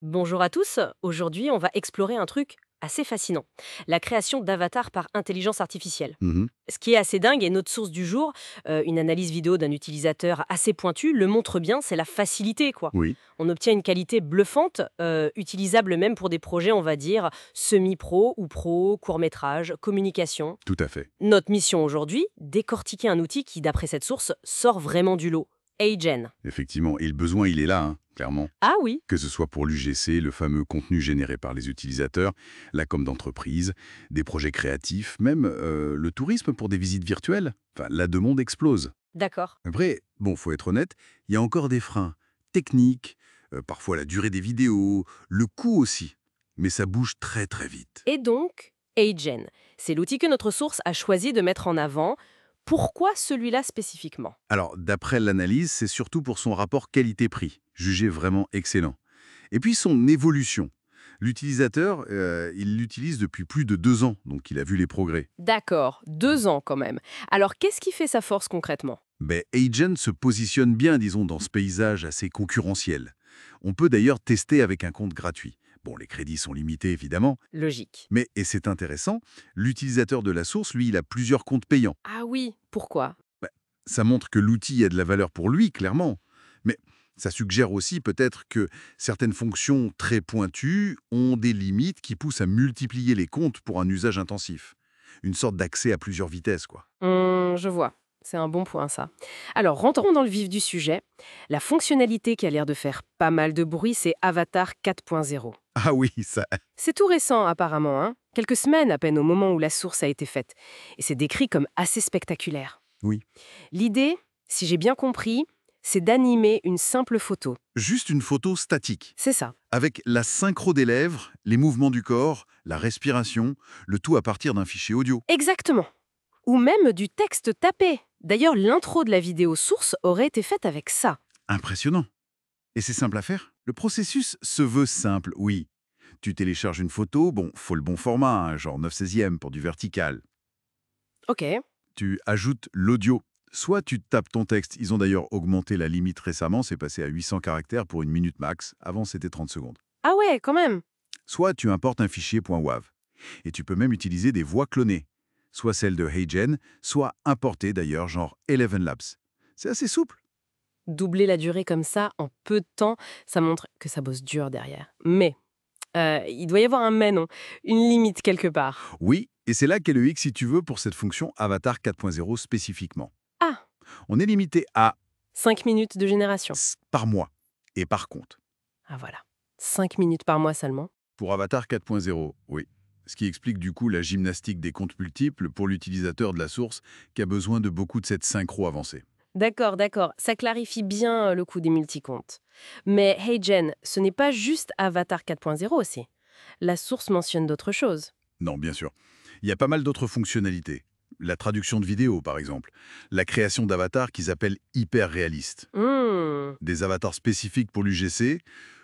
Bonjour à tous, aujourd'hui on va explorer un truc assez fascinant, la création d'avatars par intelligence artificielle. Mhm. Ce qui est assez dingue et notre source du jour, une analyse vidéo d'un utilisateur assez pointu le montre bien, c'est la facilité quoi. Oui, On obtient une qualité bluffante, utilisable même pour des projets on va dire semi-pro ou pro, court-métrage, communication. tout à fait. Notre mission aujourd'hui, décortiquer un outil qui d'après cette source sort vraiment du lot, Agen. Effectivement. Et le besoin, il est là, hein, clairement. Ah oui. Que ce soit pour l'UGC, le fameux contenu généré par les utilisateurs, la com d'entreprise, des projets créatifs, même le tourisme pour des visites virtuelles. Enfin, la demande explose. D'accord. Après, bon, faut être honnête, il y a encore des freins techniques, parfois la durée des vidéos, le coût aussi. Mais ça bouge très très vite. Et donc, Agen, c'est l'outil que notre source a choisi de mettre en avant. Pourquoi celui-là spécifiquement? Alors, d'après l'analyse, c'est surtout pour son rapport qualité-prix, jugé vraiment excellent. Et puis son évolution. L'utilisateur, il l'utilise depuis plus de 2 ans, donc il a vu les progrès. D'accord, 2 ans quand même. Alors qu'est-ce qui fait sa force concrètement? Mais Agent se positionne bien, disons, dans ce paysage assez concurrentiel. On peut d'ailleurs tester avec un compte gratuit. Bon, les crédits sont limités, évidemment, Logique. mais, et c'est intéressant, l'utilisateur de la source, lui, il a plusieurs comptes payants. Ah oui, pourquoi? Bah, ça montre que l'outil a de la valeur pour lui, clairement. Mais ça suggère aussi peut-être que certaines fonctions très pointues ont des limites qui poussent à multiplier les comptes pour un usage intensif. Une sorte d'accès à plusieurs vitesses, quoi. Je vois. C'est un bon point ça. Alors rentrons dans le vif du sujet. La fonctionnalité qui a l'air de faire pas mal de bruit, c'est Avatar 4.0. Ah oui, ça... C'est tout récent apparemment, hein. Quelques semaines à peine au moment où la source a été faite. Et c'est décrit comme assez spectaculaire. Oui. L'idée, si j'ai bien compris, c'est d'animer une simple photo. Juste une photo statique, C'est ça. avec la synchro des lèvres, les mouvements du corps, la respiration, le tout à partir d'un fichier audio. Exactement. Ou même du texte tapé. D'ailleurs, l'intro de la vidéo source aurait été faite avec ça. Impressionnant. Et c'est simple à faire. Le processus se veut simple, oui. Tu télécharges une photo, bon, faut le bon format, hein, genre 9/16 pour du vertical. Ok. Tu ajoutes l'audio. Soit tu tapes ton texte, ils ont d'ailleurs augmenté la limite récemment, c'est passé à 800 caractères pour une minute max, avant c'était 30 secondes. Ah ouais, quand même. Soit tu importes un fichier .wav. Et tu peux même utiliser des voix clonées, soit celles de HeyGen, soit importées d'ailleurs, genre Eleven Labs. C'est assez souple. Doubler la durée comme ça en peu de temps, ça montre que ça bosse dur derrière. Mais, il doit y avoir un mais non, une limite quelque part. Oui, et c'est là qu'est le X si tu veux pour cette fonction Avatar 4.0 spécifiquement. Ah, On est limité à 5 minutes de génération. par mois et par compte. Ah voilà. 5 minutes par mois seulement. Pour Avatar 4.0, oui. Ce qui explique du coup la gymnastique des comptes multiples pour l'utilisateur de la source qui a besoin de beaucoup de cette synchro avancée. D'accord, d'accord. Ça clarifie bien le coût des multicomptes. Mais hey Jen, ce n'est pas juste Avatar 4.0 aussi. La source mentionne d'autres choses. Non, bien sûr. Il y a pas mal d'autres fonctionnalités. La traduction de vidéos, par exemple. La création d'avatars qu'ils appellent hyper réalistes. Hmm, Des avatars spécifiques pour l'UGC,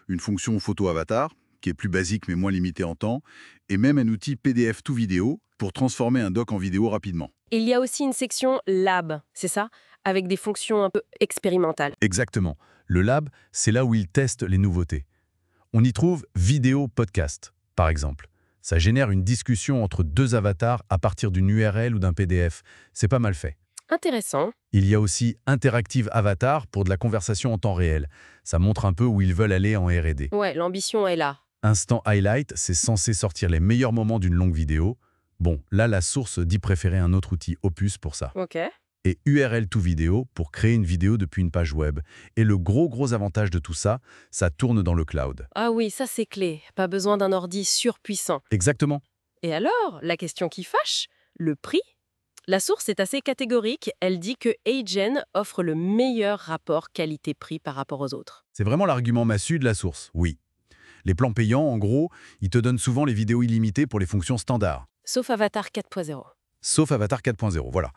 une fonction photo-avatar, qui est plus basique mais moins limitée en temps, et même un outil PDF tout vidéo pour transformer un doc en vidéo rapidement. Il y a aussi une section Lab, c'est ça? Avec des fonctions un peu expérimentales. Exactement. Le lab, c'est là où ils testent les nouveautés. On y trouve vidéo podcast, par exemple. Ça génère une discussion entre deux avatars à partir d'une URL ou d'un PDF. C'est pas mal fait. Intéressant. Il y a aussi Interactive Avatar pour de la conversation en temps réel. Ça montre un peu où ils veulent aller en R&D. Ouais, l'ambition est là. Instant Highlight, c'est censé sortir les meilleurs moments d'une longue vidéo. Bon, là, la source dit préférer un autre outil Opus pour ça. Ok. Et URL to vidéo pour créer une vidéo depuis une page web. Et le gros avantage de tout ça, ça tourne dans le cloud. Ah oui, ça c'est clé. Pas besoin d'un ordi surpuissant. Exactement. Et alors, la question qui fâche, le prix? La source est assez catégorique. Elle dit que Agen offre le meilleur rapport qualité-prix par rapport aux autres. C'est vraiment l'argument massu de la source, oui. Les plans payants, en gros, ils te donnent souvent les vidéos illimitées pour les fonctions standards. Sauf Avatar 4.0. Sauf Avatar 4.0, voilà.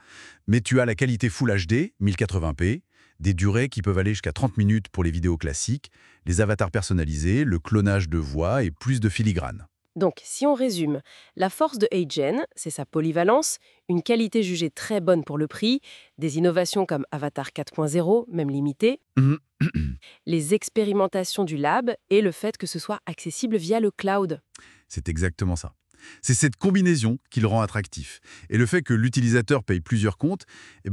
Mais tu as la qualité Full HD, 1080p, des durées qui peuvent aller jusqu'à 30 minutes pour les vidéos classiques, les avatars personnalisés, le clonage de voix et plus de filigrane. Donc, si on résume, la force de Agen, c'est sa polyvalence, une qualité jugée très bonne pour le prix, des innovations comme Avatar 4.0, même limitée, Mhm. Les expérimentations du lab et le fait que ce soit accessible via le cloud. C'est exactement ça. C'est cette combinaison qui le rend attractif. Et le fait que l'utilisateur paye plusieurs comptes,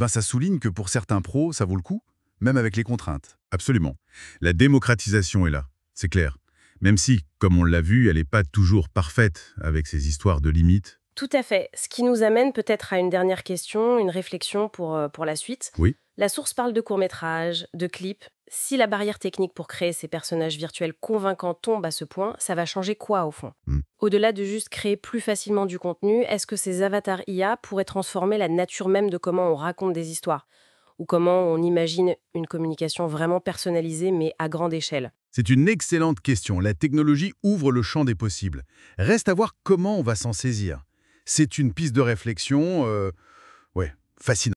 ça souligne que pour certains pros, ça vaut le coup, même avec les contraintes. Absolument. La démocratisation est là, c'est clair. Même si, comme on l'a vu, elle n'est pas toujours parfaite avec ses histoires de limites. Tout à fait. Ce qui nous amène peut-être à une dernière question, une réflexion pour la suite. Oui. La source parle de courts-métrages, de clips. Si la barrière technique pour créer ces personnages virtuels convaincants tombe à ce point, ça va changer quoi au fond? Hmm. Au-delà de juste créer plus facilement du contenu, est-ce que ces avatars IA pourraient transformer la nature même de comment on raconte des histoires? Ou comment on imagine une communication vraiment personnalisée mais à grande échelle? C'est une excellente question. La technologie ouvre le champ des possibles. Reste à voir comment on va s'en saisir. C'est une piste de réflexion, fascinante.